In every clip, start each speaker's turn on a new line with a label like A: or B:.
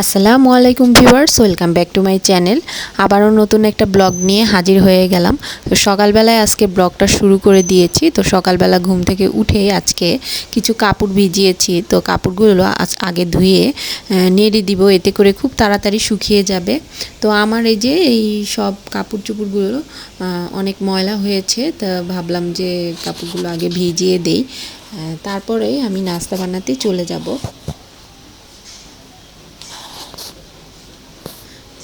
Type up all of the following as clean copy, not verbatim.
A: আসসালামু আলাইকুম viewers, welcome back to my channel. আবারও নতুন একটা ব্লগ নিয়ে হাজির হয়ে গেলাম। তো সকালবেলায় আজকে ব্লগটা শুরু করে দিয়েছি। তো সকালবেলা ঘুম থেকে উঠেই আজকে কিছু কাপড় ভিজিয়েছি। তো কাপড়গুলো আগে ধুয়ে নেড়ে দিব, এতে করে খুব তাড়াতাড়ি শুকিয়ে যাবে। তো আমার এই যে এই সব কাপড় চোপড়গুলো অনেক ময়লা হয়েছে, তা ভাবলাম যে কাপড়গুলো আগে ভিজিয়ে দেই, তারপরে আমি নাস্তা বানাতে চলে যাব।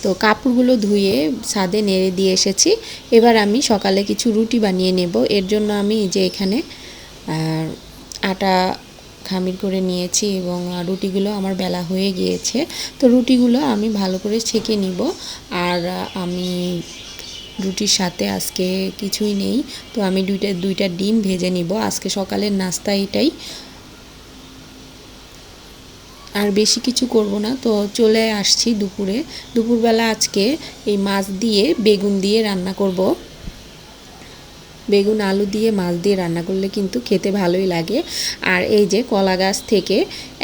A: তো কাপড়গুলো ধুয়ে ছাদে নেড়ে দিয়ে এসেছি। এবার আমি সকালে কিছু রুটি বানিয়ে নেব। এর জন্য আমি যে এখানে আটা খামির করে নিয়েছি এবং রুটিগুলো আমার বেলা হয়ে গিয়েছে। তো রুটিগুলো আমি ভালো করে ছেঁকে নিব। আর আমি রুটির সাথে আজকে কিছুই নেই, তো আমি দুইটা ডিম ভেজে নিব। আজকে সকালের নাস্তা এটাই, আর বেশি কিছু করব না। তো চলে আসছি দুপুরবেলা আজকে এই মাছ দিয়ে বেগুন দিয়ে রান্না করব। বেগুন আলু দিয়ে মাছ দিয়ে রান্না করলে কিন্তু খেতে ভালোই লাগে। আর এই যে কলা গাছ থেকে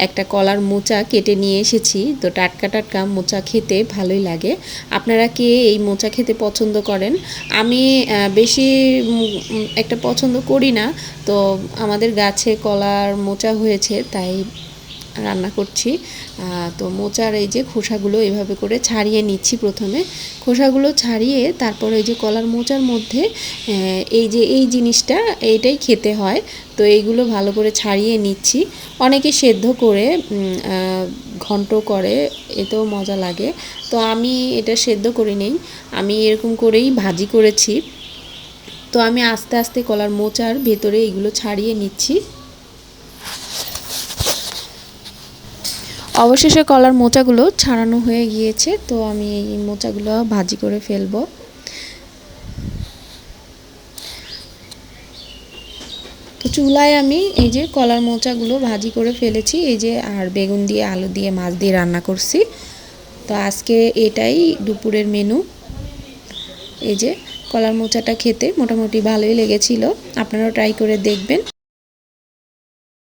A: একটা কলার মোচা কেটে নিয়ে এসেছি। তো টাটকা টাটকা মোচা খেতে ভালোই লাগে। আপনারা কে এই মোচা খেতে পছন্দ করেন? আমি বেশি একটা পছন্দ করি না। তো আমাদের গাছে কলার মোচা হয়েছে, তাই রান্না করছি। তো মোচার এই যে খোসাগুলো এভাবে করে ছাড়িয়ে নিচ্ছি। প্রথমে খোসাগুলো ছাড়িয়ে তারপর এই যে কলার মোচার মধ্যে এই যে এই জিনিসটা, এইটাই খেতে হয়। তো এইগুলো ভালো করে ছাড়িয়ে নিচ্ছি। অনেকে সেদ্ধ করে ঘন্ট করে, এতেও মজা লাগে। তো আমি এটা সেদ্ধ করে নেই, আমি এরকম করেই ভাজি করেছি। তো আমি আস্তে আস্তে কলার মোচার ভেতরে এইগুলো ছাড়িয়ে নিচ্ছি। অবশেষে কলার মোচাগুলো ছাড়ানো হয়ে গিয়েছে। তো আমি এই মোচাগুলো ভাজি করে ফেলবো। তো চুলায় আমি এই যে কলার মোচাগুলো ভাজি করে ফেলেছি, এই যে আর বেগুন দিয়ে আলু দিয়ে মাছ দিয়ে রান্না করছি। তো আজকে এটাই দুপুরের মেনু। এই যে কলার মোচাটা খেতে মোটামুটি ভালোই লেগেছিল, আপনারাও ট্রাই করে দেখবেন।